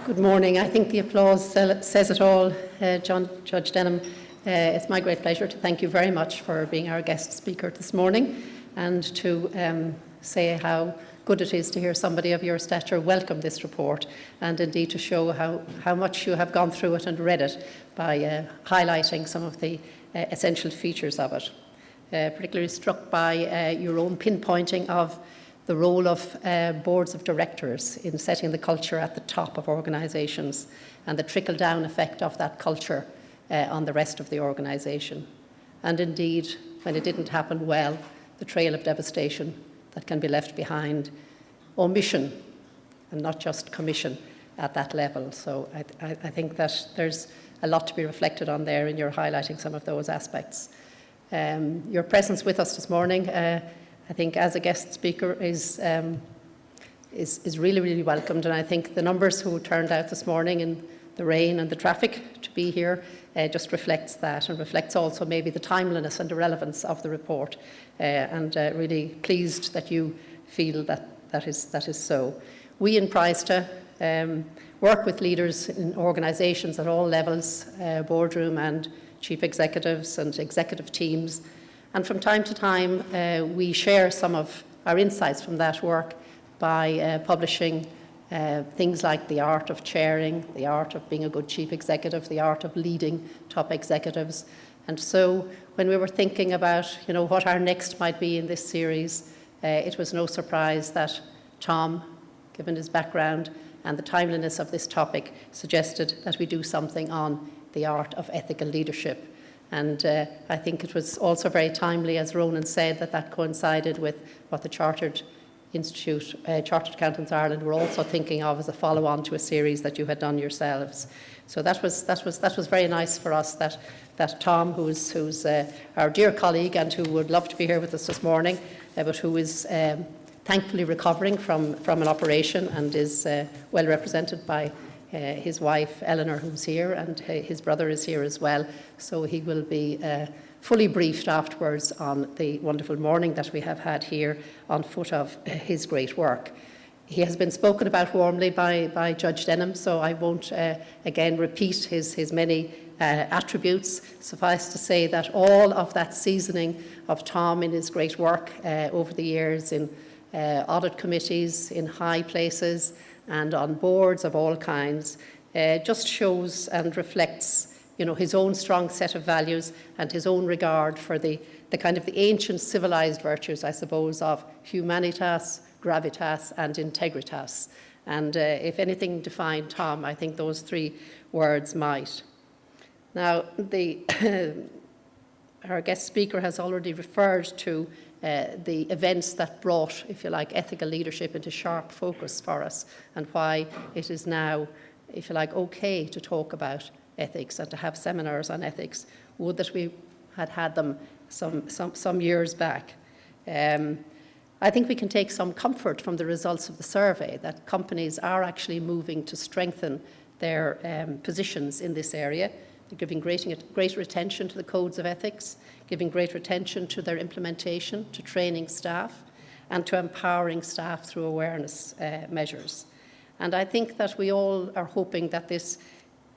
Good morning. I think the applause says it all, Judge Denham. It's my great pleasure to thank you very much for being our guest speaker this morning, and to say how good it is to hear somebody of your stature welcome this report, and indeed to show how much you have gone through it and read it by highlighting some of the essential features of it. Particularly struck by your own pinpointing of the role of boards of directors in setting the culture at the top of organisations, and the trickle-down effect of that culture on the rest of the organisation. And indeed, when it didn't happen well, the trail of devastation that can be left behind, omission and not just commission at that level. So I think that there's a lot to be reflected on there in your highlighting some of those aspects. Your presence with us this morning, I think, as a guest speaker is really, really welcomed, and I think the numbers who turned out this morning in the rain and the traffic to be here just reflects that, and reflects also maybe the timeliness and the relevance of the report, and really pleased that you feel that is so. We in Praesta work with leaders in organisations at all levels, boardroom and chief executives and executive teams. And from time to time, we share some of our insights from that work by publishing things like the art of chairing, the art of being a good chief executive, the art of leading top executives. And so when we were thinking about, what our next might be in this series, it was no surprise that Tom, given his background and the timeliness of this topic, suggested that we do something on the art of ethical leadership. And I think it was also very timely, as Ronan said, that coincided with what the Chartered Institute, Chartered Accountants Ireland, were also thinking of as a follow-on to a series that you had done yourselves. So that was very nice for us that Tom, who's our dear colleague and who would love to be here with us this morning, but who is thankfully recovering from an operation and is well represented by his wife Eleanor, who's here, and his brother is here as well, so he will be fully briefed afterwards on the wonderful morning that we have had here on foot of his great work. He has been spoken about warmly by Judge Denham, so I won't again repeat his many attributes. Suffice to say that all of that seasoning of Tom in his great work over the years in audit committees, in high places, and on boards of all kinds, just shows and reflects, his own strong set of values and his own regard for the kind of the ancient civilized virtues, I suppose, of humanitas, gravitas, and integritas. And if anything defined Tom, I think those three words might. Now, our guest speaker has already referred to the events that brought, if you like, ethical leadership into sharp focus for us, and why it is now, if you like, okay to talk about ethics and to have seminars on ethics. Would that we had them some years back. I think we can take some comfort from the results of the survey that companies are actually moving to strengthen their positions in this area. They're giving greater attention to the codes of ethics, giving greater attention to their implementation, to training staff, and to empowering staff through awareness measures. And I think that we all are hoping that this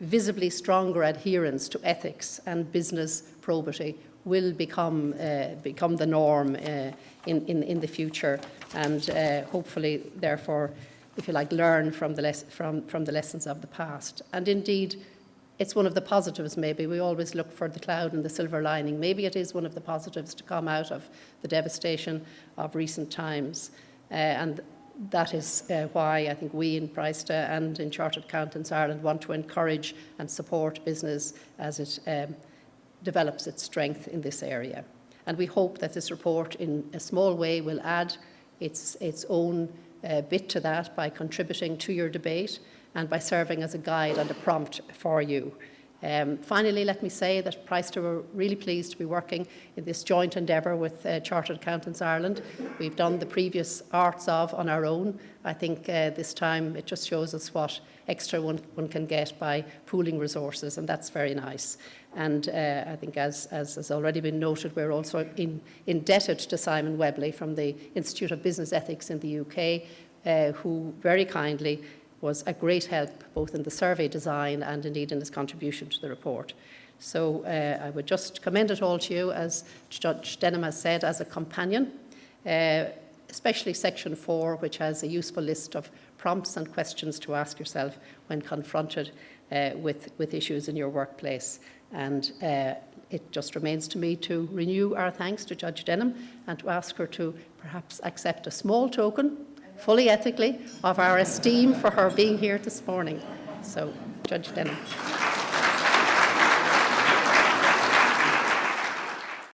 visibly stronger adherence to ethics and business probity will become the norm in the future, and hopefully, therefore, if you like, learn from the lessons of the past. And indeed, it's one of the positives, maybe. We always look for the cloud and the silver lining. Maybe it is one of the positives to come out of the devastation of recent times. And that is why I think we in Praesta and in Chartered Accountants Ireland want to encourage and support business as it develops its strength in this area. And we hope that this report, in a small way, will add its own bit to that by contributing to your debate and by serving as a guide and a prompt for you. Finally, let me say that Praesta were really pleased to be working in this joint endeavour with Chartered Accountants Ireland. We've done the previous arts on our own. I think this time it just shows us what extra one can get by pooling resources, and that's very nice. And I think, as has already been noted, we're also indebted to Simon Webley from the Institute of Business Ethics in the UK, who very kindly was a great help both in the survey design and indeed in his contribution to the report. So I would just commend it all to you, as Judge Denham has said, as a companion, especially section 4, which has a useful list of prompts and questions to ask yourself when confronted with issues in your workplace. And it just remains to me to renew our thanks to Judge Denham and to ask her to perhaps accept a small token, fully ethically, of our esteem for her being here this morning. So, Judge Denham.